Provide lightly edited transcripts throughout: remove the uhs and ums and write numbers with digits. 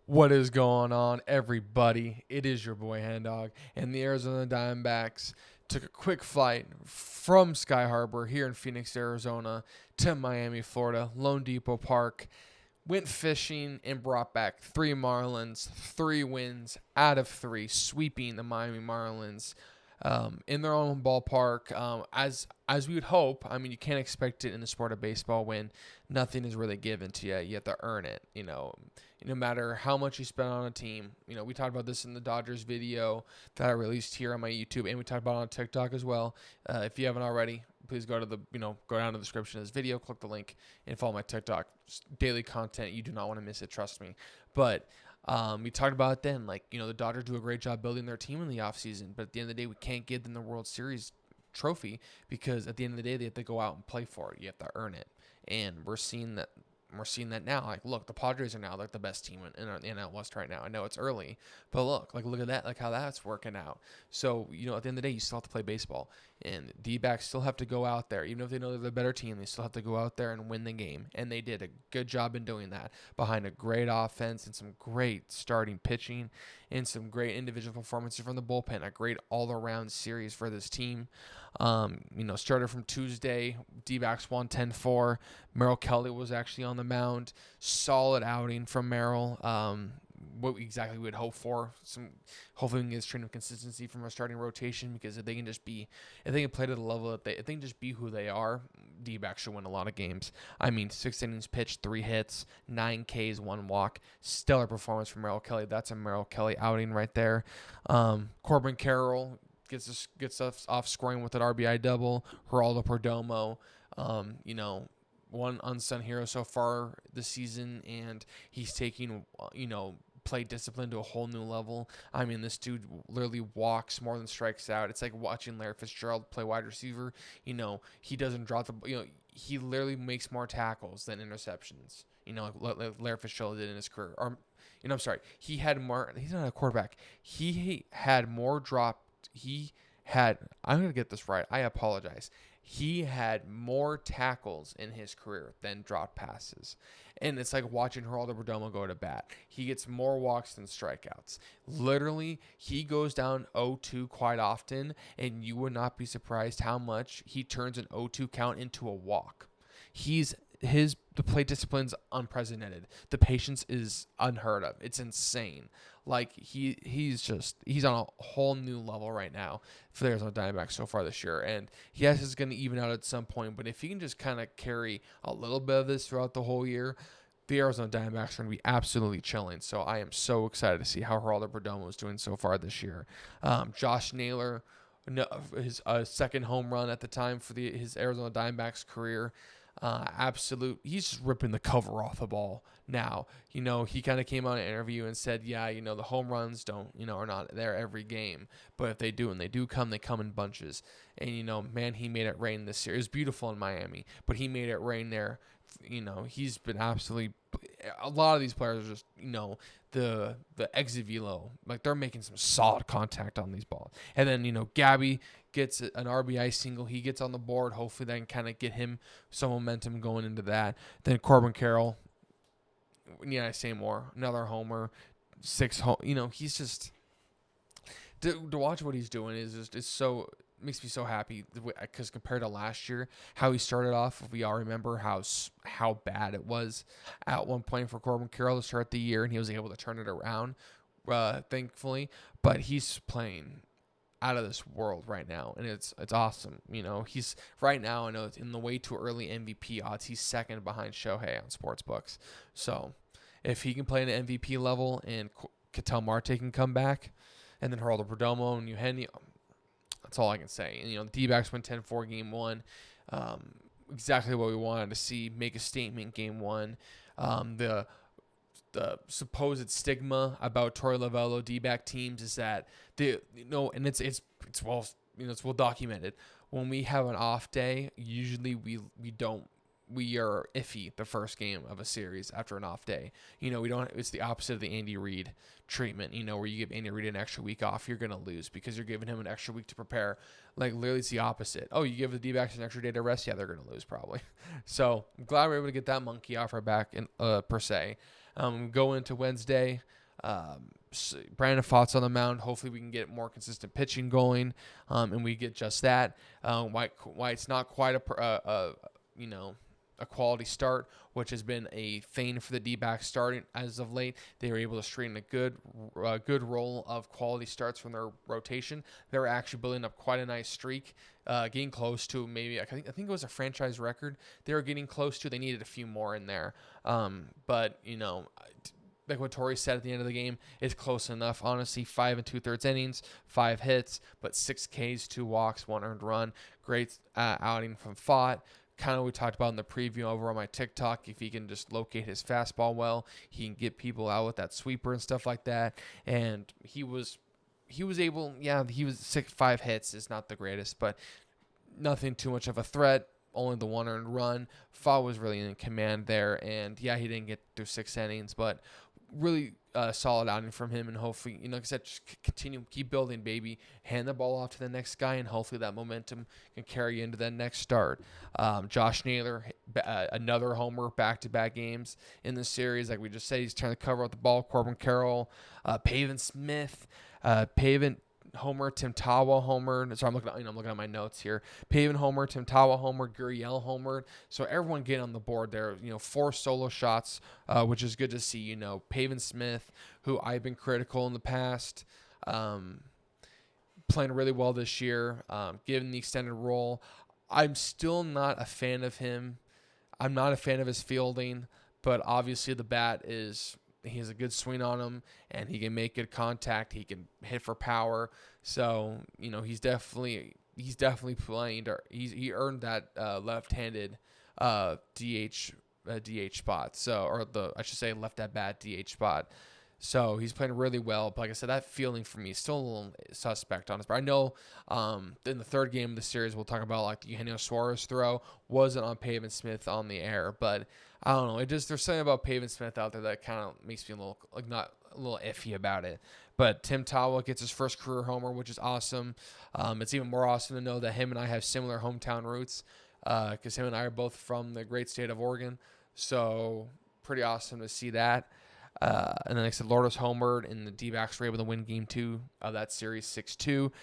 What is going on, everybody? It is your boy Hand Dog, and the Arizona Diamondbacks took a quick flight from Sky Harbor here in Phoenix, Arizona, to Miami, Florida, Lone Depot Park. Went fishing and brought back 3 Marlins, 3 wins out of 3, sweeping the Miami Marlins in their own ballpark. As we would hope. I mean, you can't expect it in the sport of baseball when nothing is really given to you. You have to earn it. No matter how much you spend on a team. We talked about this in the Dodgers video that I released here on my YouTube, and we talked about it on TikTok as well. If you haven't already, please go to go down to the description of this video, click the link, and follow my TikTok. Daily content. You do not want to miss it. Trust me. But we talked about it then. The Dodgers do a great job building their team in the offseason, but at the end of the day, we can't give them the World Series trophy because at the end of the day, they have to go out and play for it. You have to earn it, and we're seeing that. We're seeing that now. Look, the Padres are now the best team in the NL West right now. I know it's early, but look at that, how that's working out. So, at the end of the day, you still have to play baseball. And D-backs still have to go out there. Even if they know they're the better team, they still have to go out there and win the game. And they did a good job in doing that behind a great offense and some great starting pitching and some great individual performances from the bullpen. A great all-around series for this team. Started from Tuesday. D-backs won 10-4. Merrill Kelly was actually on the mound. Solid outing from Merrill. What exactly we would hope for. Hopefully we can get a string of consistency from our starting rotation, because if they can play to the level if they can just be who they are, D-backs should win a lot of games. 6 innings pitched, 3 hits, 9 Ks, 1 walk. Stellar performance from Merrill Kelly. That's a Merrill Kelly outing right there. Corbin Carroll gets us off scoring with an RBI double. Geraldo Perdomo, one unsung hero so far this season, and he's taking, play discipline to a whole new level. This dude literally walks more than strikes out. It's like watching Larry Fitzgerald play wide receiver. He doesn't drop the, he literally makes more tackles than interceptions. Like Larry Fitzgerald did in his career. Or, I'm sorry, he's not a quarterback. He had more I'm going to get this right. I apologize. He had more tackles in his career than drop passes. And it's like watching Geraldo Perdomo go to bat. He gets more walks than strikeouts. Literally, he goes down 0-2 quite often, and you would not be surprised how much he turns an 0-2 count into a walk. The plate discipline's unprecedented. The patience is unheard of. It's insane. He's on a whole new level right now for the Arizona Diamondbacks so far this year. And yes, it's going to even out at some point, but if he can just kind of carry a little bit of this throughout the whole year, the Arizona Diamondbacks are going to be absolutely chilling. So I am so excited to see how Geraldo Perdomo is doing so far this year. Josh Naylor, his second home run at the time for his Arizona Diamondbacks career. He's just ripping the cover off the ball now. He kind of came on an interview and said, the home runs are not there every game, but if they do, and they do come, they come in bunches. And, he made it rain this year. It was beautiful in Miami, but he made it rain there. He's been absolutely, a lot of these players are just, the exit velo, they're making some solid contact on these balls. And then, Gabby gets an RBI single. He gets on the board. Hopefully that can kind of get him some momentum going into that. Then Corbin Carroll, I say more, another homer, 6 home. He's just, to watch what he's doing is so, makes me so happy, because compared to last year, how he started off, we all remember how bad it was at one point for Corbin Carroll to start the year, and he was able to turn it around, thankfully. But he's playing out of this world right now, and it's awesome. He's right now, I know it's in the way too early MVP odds, he's second behind Shohei on sportsbooks. So if he can play at an MVP level, and Ketel Marte can come back, and then Geraldo Perdomo and Eugenio, that's all I can say. And the D-backs win 10-4 game 1. Exactly what we wanted to see. Make a statement game 1. The supposed stigma about Torey Lovullo D-back teams is that and it's well documented. When we have an off day, usually we are iffy the first game of a series after an off day. We don't. It's the opposite of the Andy Reid treatment. Where you give Andy Reid an extra week off, you're gonna lose because you're giving him an extra week to prepare. Literally, it's the opposite. Oh, you give the D-backs an extra day to rest, yeah, they're gonna lose probably. So I'm glad we're able to get that monkey off our back per se. Go into Wednesday. Brandon Pfaadt's on the mound. Hopefully we can get more consistent pitching going, and we get just that. Why it's not quite a quality start, which has been a thing for the D-backs starting as of late. They were able to straighten a good roll of quality starts from their rotation. They're actually building up quite a nice streak, getting close to maybe, I think it was a franchise record. They were getting close to. They needed a few more in there. But, like what Torrey said at the end of the game, is close enough. Honestly, 5 2/3 innings, 5 hits, but 6 Ks, 2 walks, 1 earned run. Great outing from Pfaadt. Kind of we talked about in the preview over on my TikTok. If he can just locate his fastball well, he can get people out with that sweeper and stuff like that. And he was able. Yeah, he was 5 hits is not the greatest, but nothing too much of a threat. Only the 1 earned run. Pfaadt was really in command there, and yeah, he didn't get through 6 innings, but really solid outing from him, and hopefully, like I said, just keep building, baby. Hand the ball off to the next guy, and hopefully that momentum can carry you into that next start. Josh Naylor, another homer, back-to-back games in the series. Like we just said, he's trying to cover up the ball. Corbin Carroll, Pavin Smith, homer, Tim Tawa homer. So I'm looking at my notes here. Pavin homer, Tim Tawa homer, Gurriel homer. So everyone getting on the board there. 4 solo shots, which is good to see. Pavin Smith, who I've been critical in the past, playing really well this year, given the extended role. I'm still not a fan of him. I'm not a fan of his fielding, but obviously the bat is. He has a good swing on him, and he can make good contact. He can hit for power. So, he's definitely playing. He earned that left-handed DH spot. So, I should say left at bat DH spot. So he's playing really well. But like I said, that feeling for me is still a little suspect on us. But I know in the third game of the series, we'll talk about like the Eugenio Suarez throw wasn't on Pavin Smith on the air. But I don't know. There's something about Pavin Smith out there that kind of makes me not a little iffy about it. But Tim Tawa gets his first career homer, which is awesome. It's even more awesome to know that him and I have similar hometown roots because him and I are both from the great state of Oregon. So pretty awesome to see that. And then like I said, Lourdes homered, and the D-backs were able to win Game 2 of that series 6-2.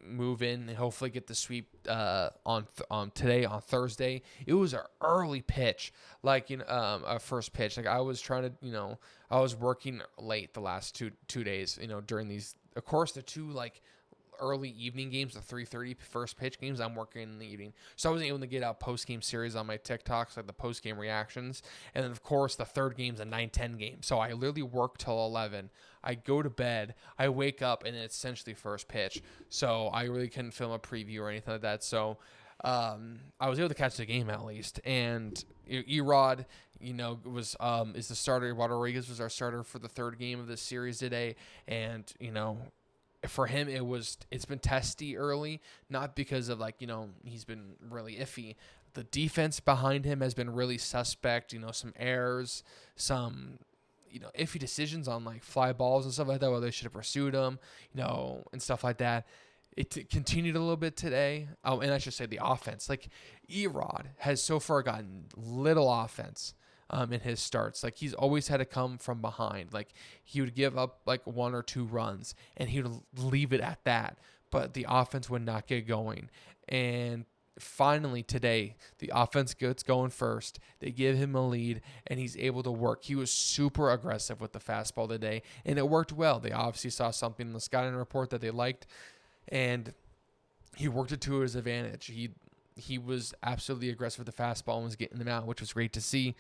Move in and hopefully get the sweep on today, on Thursday. It was an early pitch, a first pitch. Like I was trying to, I was working late the last two days, during these. Of course, the 2 early evening games, the 3:30 first pitch games, I'm working in the evening. So I wasn't able to get out post-game series on my TikToks, like the post-game reactions. And then, of course, the third game's a 9:10 game. So I literally work till 11. I go to bed. I wake up, and it's essentially first pitch. So I really couldn't film a preview or anything like that. So I was able to catch the game at least. And Erod, is the starter. Rodriguez was our starter for the third game of this series today. And, for him, it's been testy early, not because of he's been really iffy. The defense behind him has been really suspect. Some errors, some iffy decisions on fly balls and stuff like that. Where they should have pursued him, and stuff like that. It continued a little bit today. Oh, and I should say the offense. Erod has so far gotten little offense. In his starts, he's always had to come from behind. He would give up 1 or 2 runs, and he would leave it at that. But the offense would not get going. And finally today, the offense gets going first. They give him a lead, and he's able to work. He was super aggressive with the fastball today, and it worked well. They obviously saw something in the scouting report that they liked, and he worked it to his advantage. He was absolutely aggressive with the fastball and was getting them out, which was great to see.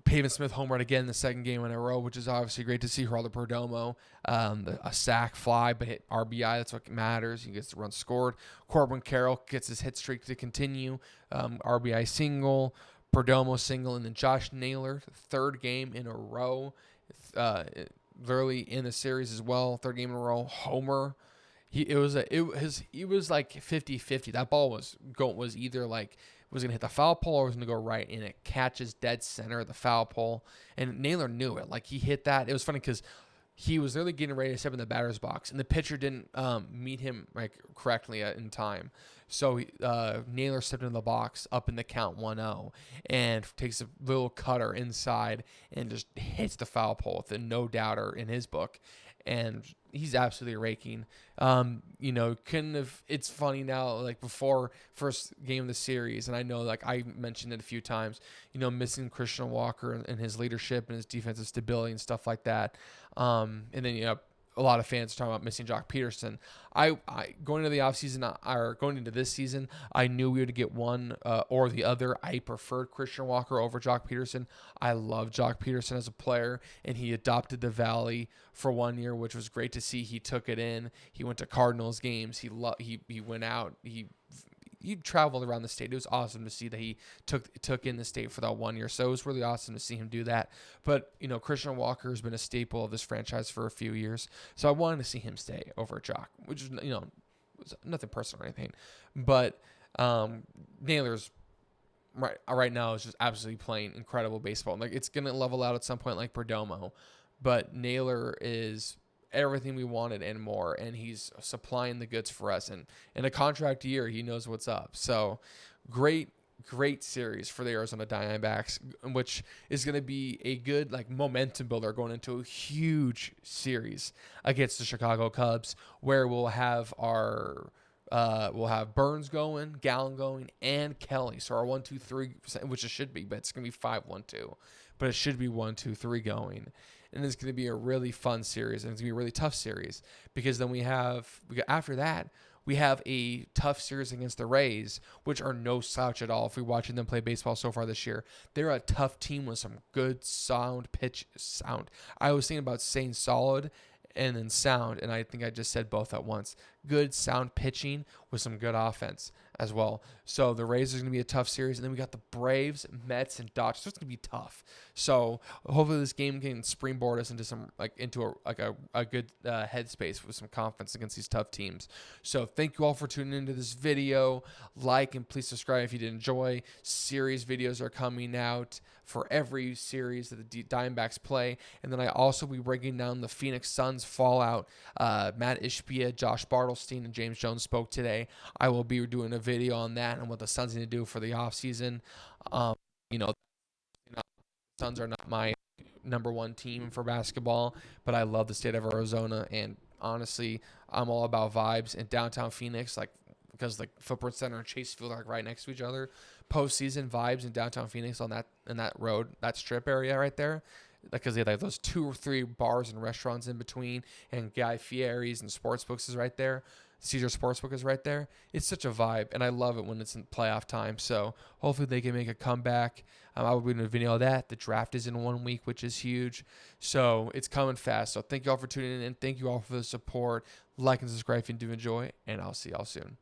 Pavin Smith homered again in the second game in a row, which is obviously great to see. Geraldo Perdomo, a sack fly, but hit RBI. That's what matters. He gets the run scored. Corbin Carroll gets his hit streak to continue. RBI single, Perdomo single, and then Josh Naylor, third game in a row, literally in the series as well. Third game in a row, homer. He was 50-50. That ball was either was going to hit the foul pole or was going to go right, and it catches dead center of the foul pole. And Naylor knew it. He hit that. It was funny because he was literally getting ready to step in the batter's box, and the pitcher didn't meet him correctly in time. So Naylor stepped into the box up in the count 1-0 and takes a little cutter inside and just hits the foul pole with a no doubter in his book. And he's absolutely raking. Couldn't have. It's funny now, like before first game of the series, and I know like I mentioned it a few times. Missing Christian Walker and his leadership and his defensive stability and stuff like that. And then a lot of fans are talking about missing Jock Peterson. I going into the offseason or going into this season, I knew we would get one or the other. I preferred Christian Walker over Jock Peterson. I love Jock Peterson as a player, and he adopted the Valley for 1 year, which was great to see. He took it in. He went to Cardinals games. He went out. He traveled around the state. It was awesome to see that he took in the state for that 1 year. So it was really awesome to see him do that. But, Christian Walker has been a staple of this franchise for a few years. So I wanted to see him stay over Jock, which is, was nothing personal or anything. But Naylor's right now is just absolutely playing incredible baseball. Like, it's going to level out at some point like Perdomo. But Naylor is everything we wanted and more, and he's supplying the goods for us. And in a contract year, he knows what's up. So great series for the Arizona Diamondbacks, which is going to be a good momentum builder going into a huge series against the Chicago Cubs, where we'll have Burns going, Gallen going, and Kelly. So our 1-2-3, which it should be, but it's going to be 5-1-2, but it should be 1-2-3 going. And it's going to be a really fun series, and it's going to be a really tough series, because then after that, we have a tough series against the Rays, which are no slouch at all. If we're watching them play baseball so far this year, they're a tough team with some good pitch sound. I was thinking about saying solid and then sound, and I think I just said both at once. Good sound pitching with some good offense as well. So the Rays are going to be a tough series, and then we got the Braves, Mets, and Dodgers. So it's going to be tough. So hopefully this game can springboard us into a good headspace with some confidence against these tough teams. So thank you all for tuning into this video. Like and please subscribe if you did enjoy. Series videos are coming out for every series that the Diamondbacks play, and then I also will be breaking down the Phoenix Suns fallout. Matt Ishbia, Josh Bartlestein, and James Jones spoke today. I will be doing a video on that and what the Suns need to do for the offseason. Suns are not my number one team for basketball, but I love the state of Arizona, and honestly, I'm all about vibes in downtown Phoenix, because Footprint Center and Chase Field are right next to each other. Postseason vibes in downtown Phoenix on that road, that strip area right there, because they have those 2 or 3 bars and restaurants in between, and Guy Fieri's and Sportsbooks is right there. Caesar Sportsbook is right there. It's such a vibe, and I love it when it's in playoff time. So hopefully they can make a comeback. I will be doing a video of that. The draft is in 1 week, which is huge. So it's coming fast. So thank you all for tuning in, and thank you all for the support. Like and subscribe if you do enjoy, and I'll see y'all soon.